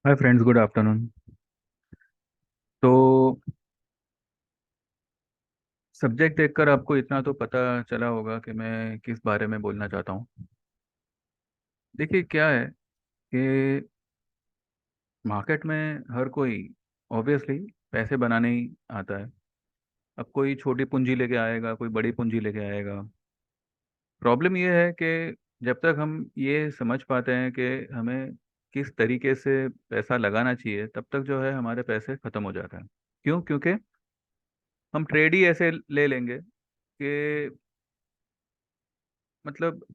Hi friends, good afternoon. तो subject देखकर आपको इतना तो पता चला होगा कि मैं किस बारे में बोलना चाहता हूँ। देखिए क्या है कि मार्केट में हर कोई ऑब्वियसली पैसे बनाने ही आता है। अब कोई छोटी पूंजी लेके आएगा, कोई बड़ी पूंजी लेके आएगा। प्रॉब्लम ये है कि जब तक हम ये समझ पाते हैं कि हमें किस तरीके से पैसा लगाना चाहिए, तब तक जो है हमारे पैसे खत्म हो जाते हैं। क्यों? क्योंकि हम ट्रेड ही ऐसे ले लेंगे कि मतलब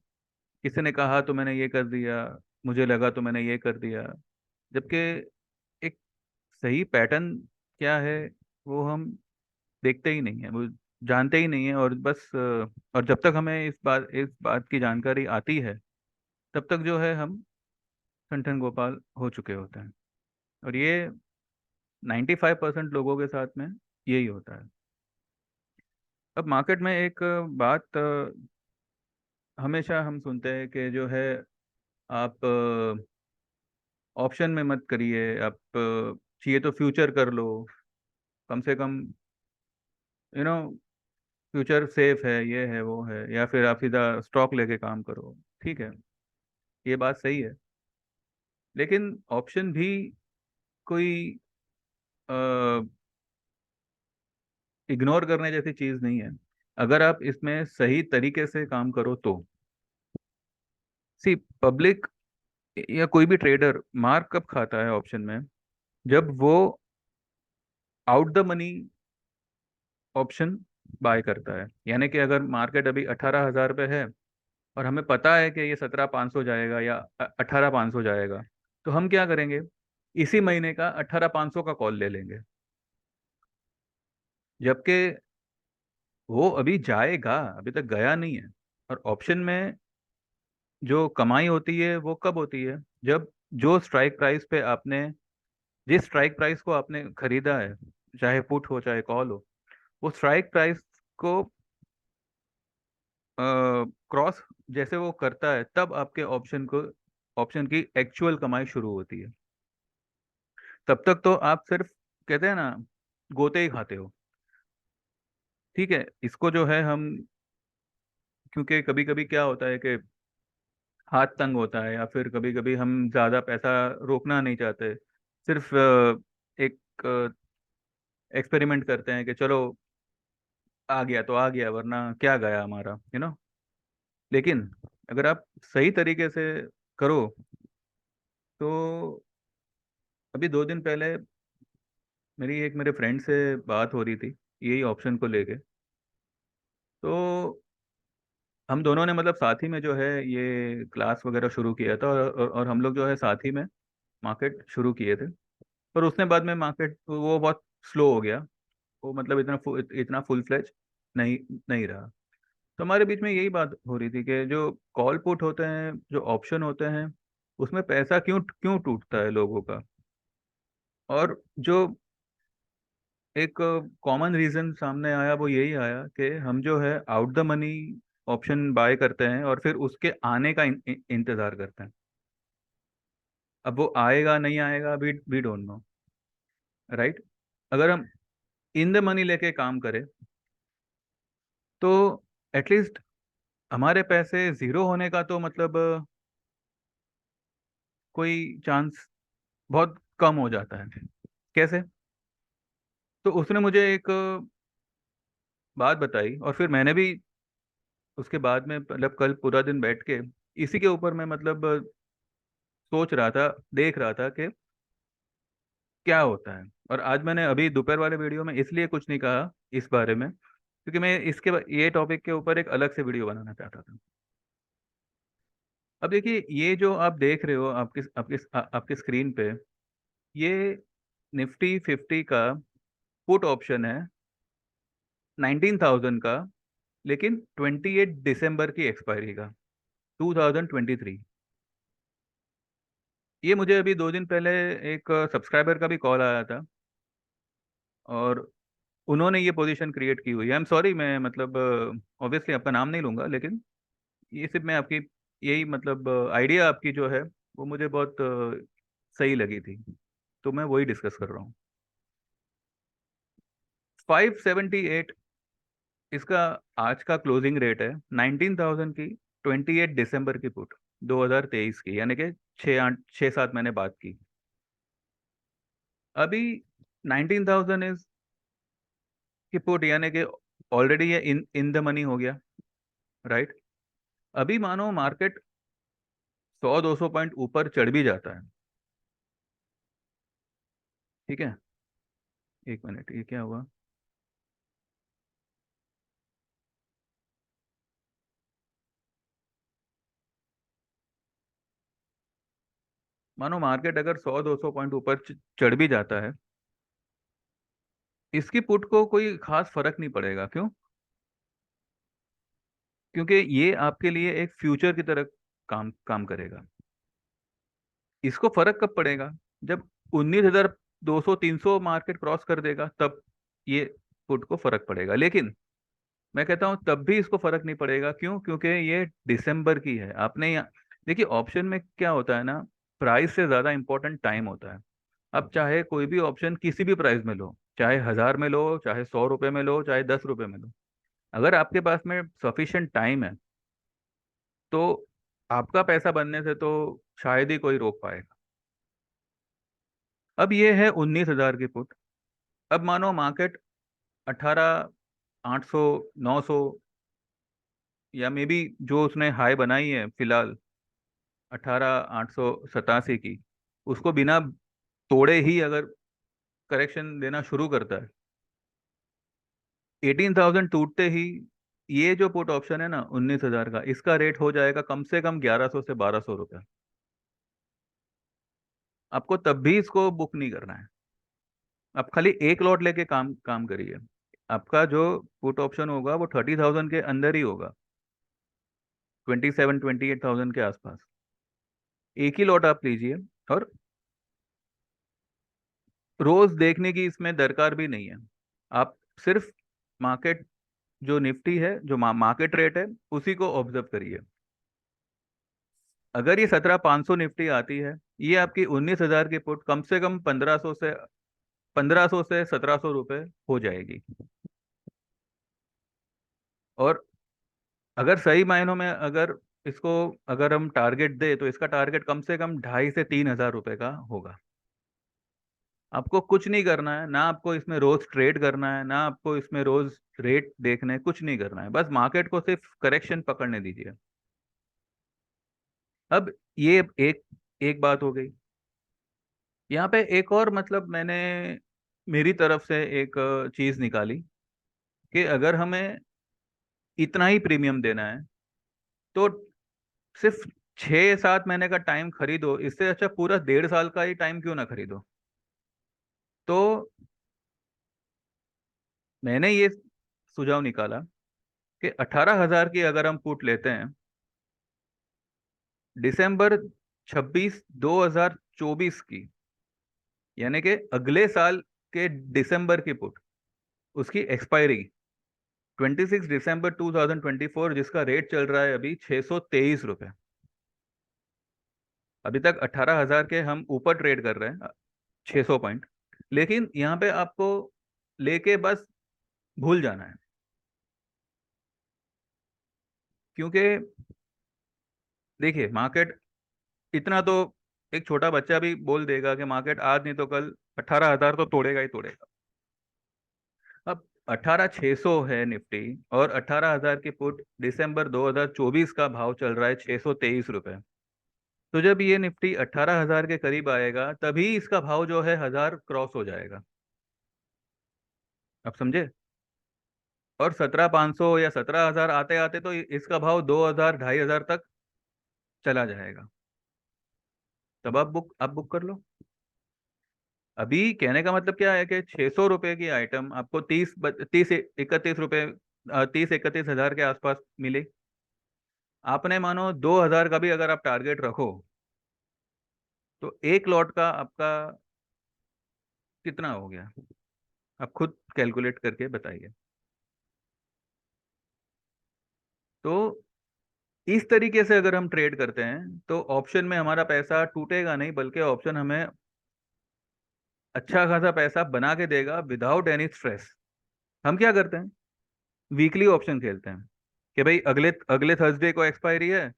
किसी ने कहा तो मैंने ये कर दिया, मुझे लगा तो मैंने ये कर दिया। जबकि एक सही पैटर्न क्या है वो हम देखते ही नहीं है, वो जानते ही नहीं है। और बस और जब तक हमें इस बात की जानकारी आती है, तब तक जो है हम ठन गोपाल हो चुके होते हैं। और ये 95% लोगों के साथ में यही होता है। अब मार्केट में एक बात हमेशा हम सुनते हैं कि जो है आप ऑप्शन में मत करिए, आप चाहिए तो फ्यूचर कर लो, कम से कम यू नो फ्यूचर सेफ है, ये है वो है। या फिर आप सीधा स्टॉक लेके काम करो। ठीक है, ये बात सही है, लेकिन ऑप्शन भी कोई इग्नोर करने जैसी चीज नहीं है, अगर आप इसमें सही तरीके से काम करो तो। सी पब्लिक या कोई भी ट्रेडर मार कब खाता है ऑप्शन में? जब वो out the money option buy करता है। यानी कि अगर मार्केट अभी 18,000 पे है और हमें पता है कि ये 17,500 जाएगा या 18,500 जाएगा, तो हम क्या करेंगे? इसी महीने का 18,500 का कॉल ले लेंगे। जबकि वो अभी जाएगा, अभी तक गया नहीं है। और ऑप्शन में जो कमाई होती है वो कब होती है? जब जो स्ट्राइक प्राइस पे आपने, जिस स्ट्राइक प्राइस को आपने खरीदा है, चाहे पुट हो चाहे कॉल हो, वो स्ट्राइक प्राइस को क्रॉस जैसे वो करता है, तब आपके ऑप्शन की एक्चुअल कमाई शुरू होती है। तब तक तो आप सिर्फ, कहते हैं ना, गोते ही खाते हो। ठीक है, इसको जो है हम, क्योंकि कभी कभी क्या होता है कि हाथ तंग होता है, या फिर कभी कभी हम ज्यादा पैसा रोकना नहीं चाहते, सिर्फ एक एक्सपेरिमेंट करते हैं कि चलो आ गया तो आ गया, वरना क्या गया हमारा, लेकिन अगर आप सही तरीके से करो तो। अभी 2 दिन पहले मेरे फ्रेंड से बात हो रही थी यही ऑप्शन को लेके। तो हम दोनों ने मतलब साथ ही में जो है ये क्लास वगैरह शुरू किया था, और हम लोग जो है साथ ही में मार्केट शुरू किए थे। पर उसने बाद में मार्केट वो बहुत स्लो हो गया, वो मतलब इतना फुल फ्लेज नहीं नहीं रहा। तो हमारे बीच में यही बात हो रही थी कि जो कॉल पुट होते हैं, जो ऑप्शन होते हैं, उसमें पैसा क्यों क्यों टूटता है लोगों का। और जो एक कॉमन रीजन सामने आया वो यही आया कि हम जो है out the money option buy करते हैं और फिर उसके आने का इंतजार करते हैं। अब वो आएगा नहीं आएगा, वी डोंट नो, राइट? अगर हम इन द मनी लेके काम करें तो एटलीस्ट हमारे पैसे जीरो होने का तो मतलब कोई चांस बहुत कम हो जाता है। कैसे? तो उसने मुझे एक बात बताई, और फिर मैंने भी उसके बाद में मतलब कल पूरा दिन बैठ के इसी के ऊपर मैं मतलब सोच रहा था, देख रहा था कि क्या होता है। और आज मैंने अभी दोपहर वाले वीडियो में इसलिए कुछ नहीं कहा इस बारे में, क्योंकि मैं ये टॉपिक के ऊपर एक अलग से वीडियो बनाना चाहता था। अब देखिए, ये जो आप देख रहे हो आपकी आपकी आपकी स्क्रीन पे, ये निफ्टी 50 का पुट ऑप्शन है, 19,000 का, लेकिन 28 दिसंबर की एक्सपायरी का, 2023। ये मुझे अभी 2 दिन पहले एक सब्सक्राइबर का भी कॉल आया था, और उन्होंने ये पोजीशन क्रिएट की हुई है। आई एम सॉरी, मैं मतलब ऑब्वियसली आपका नाम नहीं लूंगा, लेकिन ये सिर्फ मैं आपकी, यही मतलब आइडिया आपकी जो है वो मुझे बहुत सही लगी थी, तो मैं वही डिस्कस कर रहा हूँ। 578 इसका आज का क्लोजिंग रेट है, 19,000 की, 28 दिसंबर की पुट, 2023 की, यानी कि 6-7 महीने बाद की। अभी 19,000 इज की पुट, यानी कि ऑलरेडी ये इन इन द मनी हो गया, राइट। अभी मानो मार्केट 100-200 पॉइंट ऊपर चढ़ भी जाता है, ठीक है। एक मिनट, ये क्या हुआ? मानो मार्केट अगर 100-200 पॉइंट ऊपर चढ़ भी जाता है, इसकी पुट को कोई खास फर्क नहीं पड़ेगा। क्यों? क्योंकि ये आपके लिए एक फ्यूचर की तरह काम काम करेगा। इसको फर्क कब पड़ेगा? जब 19,200-300 मार्केट क्रॉस कर देगा, तब ये पुट को फर्क पड़ेगा। लेकिन मैं कहता हूं तब भी इसको फर्क नहीं पड़ेगा। क्यों? क्योंकि ये दिसंबर की है। आपने यहाँ देखिए, ऑप्शन में क्या होता है ना, प्राइस से ज्यादा इंपॉर्टेंट टाइम होता है। अब चाहे कोई भी ऑप्शन किसी भी प्राइस में लो, चाहे 1,000 में लो, चाहे 100 रुपए में लो, चाहे 10 रुपए में लो, अगर आपके पास में सफिशिएंट टाइम है, तो आपका पैसा बनने से तो शायद ही कोई रोक पाएगा। अब ये है 19,000 की पुट। अब मानो मार्केट 18,800, 900, या मे बी जो उसने हाई बनाई है फिलहाल 18,887 की, उसको बिना तोड़े ही अगर करेक्शन देना शुरू करता है, 18,000 टूटते ही ये जो पुट ऑप्शन है ना 19,000 का, इसका रेट हो जाएगा कम से कम 1,100 से 1,200 रुपये। आपको तब भी इसको बुक नहीं करना है। आप खाली एक लॉट लेके काम काम करिए। आपका जो पुट ऑप्शन होगा वो 30,000 के अंदर ही होगा, 27-28,000 के आसपास। एक ही लॉट आप लीजिए, और रोज देखने की इसमें दरकार भी नहीं है। आप सिर्फ मार्केट, जो निफ्टी है, जो मार्केट रेट है, उसी को ऑब्जर्व करिए। अगर ये 17,500 निफ्टी आती है, ये आपकी 19,000 की पुट कम से कम 1,500 से 1,700 रुपये हो जाएगी। और अगर सही मायनों में अगर इसको अगर हम टारगेट दे, तो इसका टारगेट कम से कम 2,500 से 3,000 रुपये का होगा। आपको कुछ नहीं करना है ना, आपको इसमें रोज ट्रेड करना है ना, आपको इसमें रोज रेट देखना है, कुछ नहीं करना है। बस मार्केट को सिर्फ करेक्शन पकड़ने दीजिए। अब ये एक एक बात हो गई। यहाँ पे एक और मतलब मैंने मेरी तरफ से एक चीज निकाली, कि अगर हमें इतना ही प्रीमियम देना है, तो सिर्फ 6-7 महीने का टाइम खरीदो। इससे अच्छा पूरा 1.5 साल का ही टाइम क्यों ना खरीदो। तो मैंने ये सुझाव निकाला कि 18,000 की अगर हम पुट लेते हैं, दिसंबर 26, 2024 की, यानी कि अगले साल के दिसंबर की पुट, उसकी एक्सपायरी 26 दिसंबर 2024, जिसका रेट चल रहा है अभी 623 रुपये। अभी तक 18,000 के हम ऊपर ट्रेड कर रहे हैं, 600 पॉइंट। लेकिन यहाँ पे आपको लेके बस भूल जाना है। क्योंकि देखिए, मार्केट इतना तो एक छोटा बच्चा भी बोल देगा कि मार्केट आज नहीं तो कल 18,000 तो तोड़ेगा ही तोड़ेगा। अब 18,600 है निफ्टी, और 18,000 की पुट दिसंबर 2024 का भाव चल रहा है 623 रुपये। तो जब ये निफ्टी 18,000 के करीब आएगा, तभी इसका भाव जो है 1,000 क्रॉस हो जाएगा। आप समझे? और 17,500 या 17,000 आते आते तो इसका भाव 2,000, 2,500 तक चला जाएगा। तब आप बुक कर लो। अभी कहने का मतलब क्या है कि 600 रुपए की आइटम आपको 30-31 रुपए, 30-31 हजार के आसपास मिले। आपने मानो 2,000 का भी अगर आप टारगेट रखो, तो एक लॉट का आपका कितना हो गया? आप खुद कैलकुलेट करके बताइए। तो इस तरीके से अगर हम ट्रेड करते हैं तो ऑप्शन में हमारा पैसा टूटेगा नहीं, बल्कि ऑप्शन हमें अच्छा खासा पैसा बना के देगा विदाउट एनी स्ट्रेस। हम क्या करते हैं, वीकली ऑप्शन खेलते हैं कि भाई अगले अगले थर्सडे को एक्सपायरी है,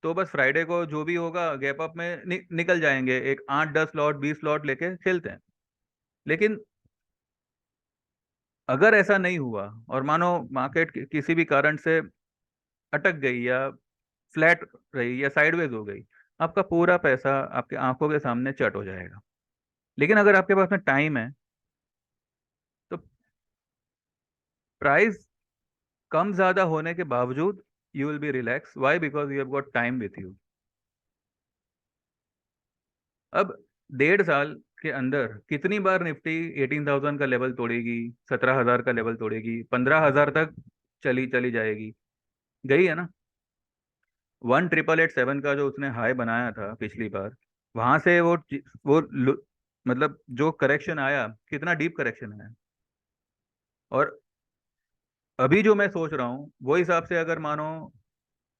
तो बस फ्राइडे को जो भी होगा गैप अप में निकल जाएंगे, एक 8 10 लॉट 20 लॉट लेके खेलते हैं। लेकिन अगर ऐसा नहीं हुआ और मानो मार्केट किसी भी कारण से अटक गई या फ्लैट रही या साइडवेज हो गई, आपका पूरा पैसा आपके आंखों के सामने चट हो जाएगा। लेकिन अगर आपके पास में टाइम है तो प्राइस कम ज्यादा होने के बावजूद you will be relax. Why? Because you have got time with you. अब 1.5 साल के अंदर कितनी बार निफ्टी 18,000 का लेवल तोड़ेगी, 17,000 का लेवल तोड़ेगी, 15,000 तक चली चली जाएगी? गई है ना। 1,887 का जो उसने हाई बनाया था पिछली बार, वहां से वो मतलब जो करेक्शन आया, कितना डीप करेक्शन आया। और अभी जो मैं सोच रहा हूँ वो हिसाब से अगर मानो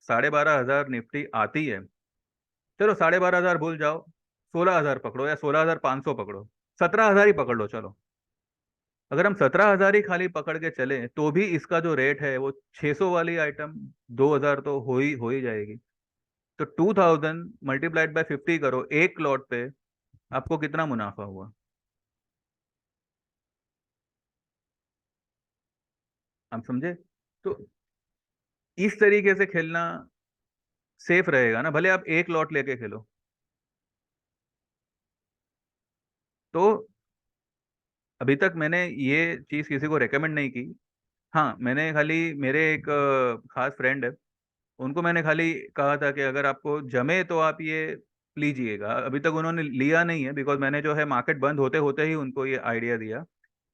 12,500 निफ्टी आती है, चलो 12,500 भूल जाओ, 16,000 पकड़ो या 16,500 पकड़ो, 17,000 ही पकड़ लो चलो। अगर हम 17,000 ही खाली पकड़ के चले तो भी इसका जो रेट है वो 600 वाली आइटम 2,000 तो हो ही जाएगी। तो 2,000 मल्टीप्लाइड बाय 50 करो एक लॉट पे, आपको कितना मुनाफा हुआ? आप समझे? तो इस तरीके से खेलना सेफ रहेगा ना, भले आप एक लॉट लेके खेलो। तो अभी तक मैंने ये चीज किसी को रेकमेंड नहीं की। हाँ, मैंने खाली मेरे एक खास फ्रेंड है, उनको मैंने खाली कहा था कि अगर आपको जमे तो आप ये लीजिएगा। अभी तक उन्होंने लिया नहीं है, बिकॉज मैंने जो है मार्केट बंद होते होते ही उनको ये आइडिया दिया।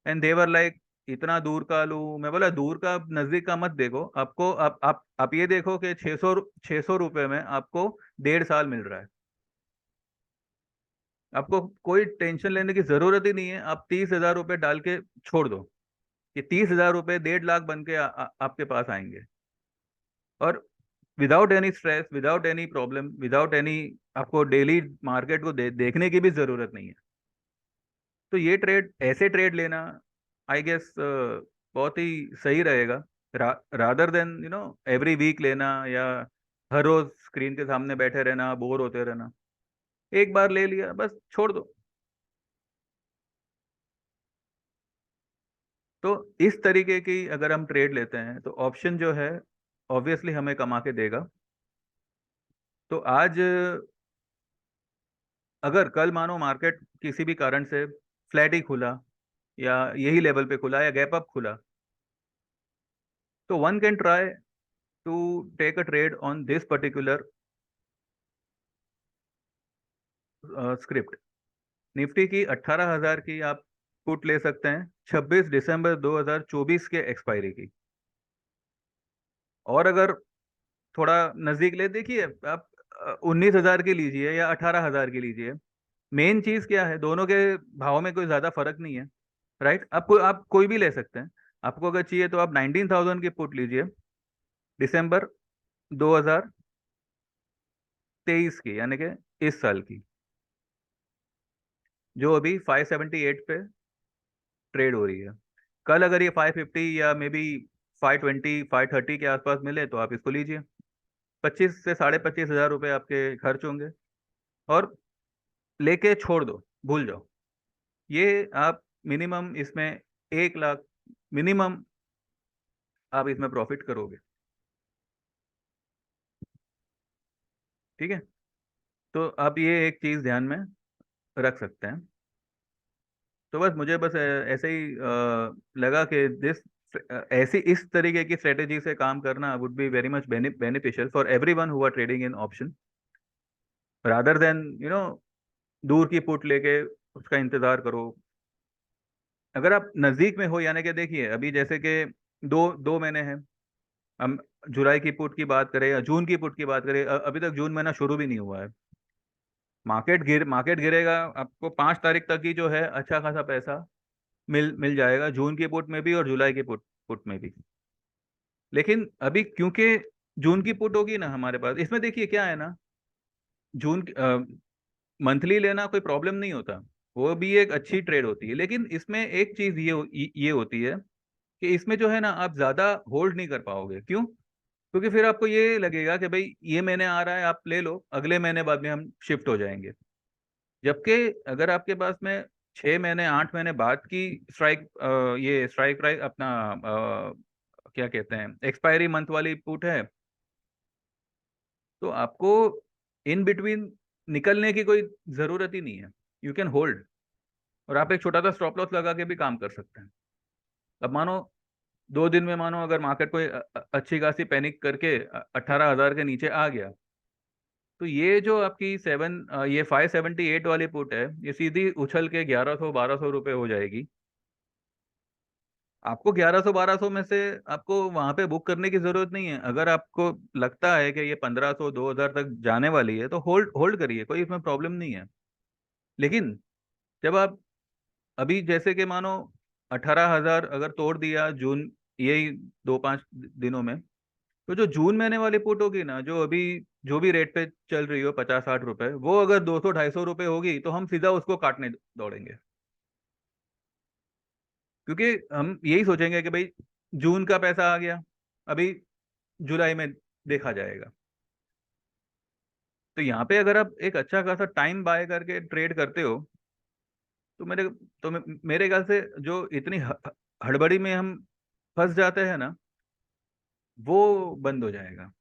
एंड देवर लाइक, इतना दूर का लूं? मैं बोला दूर का नजदीक का मत देखो, आपको आप ये देखो कि 600 रुपए में आपको 1.5 साल मिल रहा है। आपको कोई टेंशन लेने की जरूरत ही नहीं है। आप 30,000 रुपये डाल के छोड़ दो, ये 30,000 रुपये 1.5 लाख बन के आपके पास आएंगे। और without any stress, without any problem, without any, आपको डेली मार्केट को देखने की भी जरूरत नहीं है। तो ये ट्रेड, ऐसे ट्रेड लेना आई गेस बहुत ही सही रहेगा, रादर देन एवरी वीक लेना या हर रोज स्क्रीन के सामने बैठे रहना, बोर होते रहना। एक बार ले लिया बस छोड़ दो। तो इस तरीके की अगर हम ट्रेड लेते हैं तो ऑप्शन जो है ऑब्वियसली हमें कमा के देगा। तो आज अगर कल मानो मार्केट किसी भी कारण से फ्लैट ही खुला या यही लेवल पे खुला या गैप अप खुला, तो one can try to take a trade on this particular script. Nifty की 18,000 की आप पुट ले सकते हैं 26 दिसंबर 2024 के एक्सपायरी की। और अगर थोड़ा नजदीक ले, देखिए आप 19,000 की लीजिए या 18,000 की लीजिए, मेन चीज क्या है, दोनों के भाव में कोई ज्यादा फर्क नहीं है। राइट? आप कोई भी ले सकते हैं। आपको अगर चाहिए तो आप 19,000 की पुट लीजिए दिसंबर 2023 की, यानी कि इस साल की, जो अभी 578 पे ट्रेड हो रही है। कल अगर ये 550 या मे बी 520 530 के आसपास मिले तो आप इसको लीजिए। 25 से 25,500 रुपये आपके खर्च होंगे, और लेके छोड़ दो, भूल जाओ। ये आप मिनिमम इसमें 1 लाख मिनिमम आप इसमें प्रॉफिट करोगे। ठीक है? तो आप ये एक चीज ध्यान में रख सकते हैं। तो बस मुझे बस ऐसे ही लगा कि दिस ऐसी इस तरीके की स्ट्रेटेजी से काम करना would be very much beneficial for everyone who are trading in option, rather than दूर की पुट लेके उसका इंतजार करो। अगर आप नजदीक में हो, यानी कि देखिए अभी जैसे कि दो दो महीने हैं, हम जुलाई की पुट की बात करें या जून की पुट की बात करें, अभी तक जून महीना शुरू भी नहीं हुआ है। मार्केट गिरेगा, आपको 5 तारीख तक ही जो है अच्छा खासा पैसा मिल मिल जाएगा, जून की पुट में भी और जुलाई की पुट पुट में भी। लेकिन अभी क्योंकि जून की पुट होगी ना हमारे पास, इसमें देखिए क्या है ना, जून मंथली लेना कोई प्रॉब्लम नहीं होता, वो भी एक अच्छी ट्रेड होती है, लेकिन इसमें एक चीज ये होती है कि इसमें जो है ना आप ज्यादा होल्ड नहीं कर पाओगे। क्यों? क्योंकि फिर आपको ये लगेगा कि भाई ये महीने आ रहा है, आप ले लो, अगले महीने बाद में हम शिफ्ट हो जाएंगे। जबकि अगर आपके पास में 6 महीने 8 महीने बाद की स्ट्राइक, ये स्ट्राइक प्राइस अपना, क्या कहते हैं, एक्सपायरी मंथ वाली पुट है, तो आपको इन बिटवीन निकलने की कोई जरूरत ही नहीं है, यू कैन होल्ड। और आप एक छोटा सा स्टॉप लॉस लगा के भी काम कर सकते हैं। अब मानो 2 दिन में, मानो अगर मार्केट कोई अच्छी खासी पैनिक करके 18,000 के नीचे आ गया, तो ये जो आपकी ये 578 वाली पुट है, ये सीधी उछल के 1100 1200 रुपये हो जाएगी। आपको 1100 1200 में से आपको वहां पे बुक करने की जरूरत नहीं है। अगर आपको लगता है कि ये 1500 2000 तक जाने वाली है, तो होल्ड होल्ड करिए, कोई इसमें प्रॉब्लम नहीं है। लेकिन जब आप अभी जैसे कि मानो 18,000 अगर तोड़ दिया जून, यही 2 5 दिनों में, तो जो जून महीने वाली पुट होगी ना, जो अभी जो भी रेट पे चल रही हो 50 60 रुपए, वो अगर 200 250 रुपए होगी, तो हम सीधा उसको काटने दौड़ेंगे। क्योंकि हम यही सोचेंगे कि भाई जून का पैसा आ गया, अभी जुलाई में देखा जाएगा। तो यहाँ पे अगर आप एक अच्छा खासा टाइम बाय करके ट्रेड करते हो, तो मेरे ख्याल से जो इतनी हड़बड़ी में हम फंस जाते हैं ना, वो बंद हो जाएगा।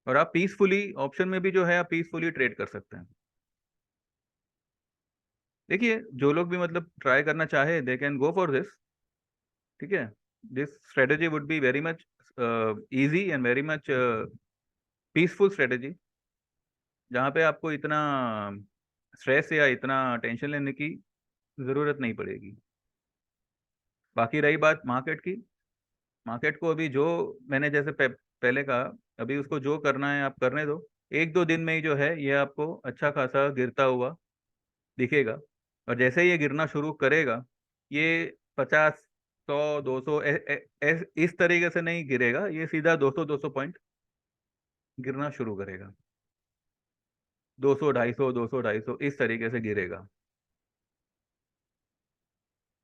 और आप पीसफुली ऑप्शन में भी जो है आप पीसफुली ट्रेड कर सकते हैं। देखिए, जो लोग भी मतलब ट्राई करना चाहे, they can go for this. ठीक है, this strategy would be very much easy and very much peaceful strategy, जहाँ पे आपको इतना स्ट्रेस या इतना टेंशन लेने की ज़रूरत नहीं पड़ेगी। बाकी रही बात मार्केट की, मार्केट को अभी जो मैंने जैसे पहले कहा, अभी उसको जो करना है आप करने दो। 1 2 दिन में ही जो है ये आपको अच्छा खासा गिरता हुआ दिखेगा। और जैसे ही ये गिरना शुरू करेगा, ये 50 100 200 इस तरीके से नहीं गिरेगा, ये सीधा 200 200 पॉइंट गिरना शुरू करेगा। 200 250 200 250 इस तरीके से गिरेगा।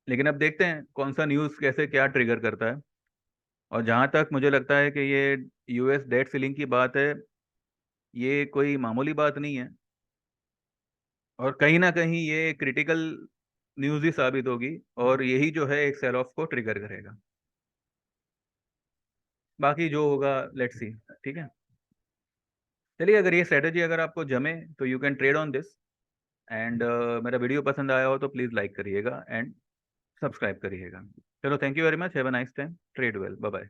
लेकिन अब देखते हैं कौन सा न्यूज़ कैसे क्या ट्रिगर करता है। और जहां तक मुझे लगता है कि ये यूएस डेट सीलिंग की बात है, ये कोई मामूली बात नहीं है, और कहीं ना कहीं ये क्रिटिकल न्यूज़ ही साबित होगी, और यही जो है एक सेल ऑफ को ट्रिगर करेगा। बाकी जो होगा, लेट्स सी। ठीक है, चलिए, अगर ये स्ट्रेटेजी अगर आपको जमे, तो you can trade on this. And मेरा वीडियो पसंद आया हो तो प्लीज़ लाइक करिएगा एंड सब्सक्राइब करिएगा। चलो, thank you very much, have a nice time, trade well, bye bye.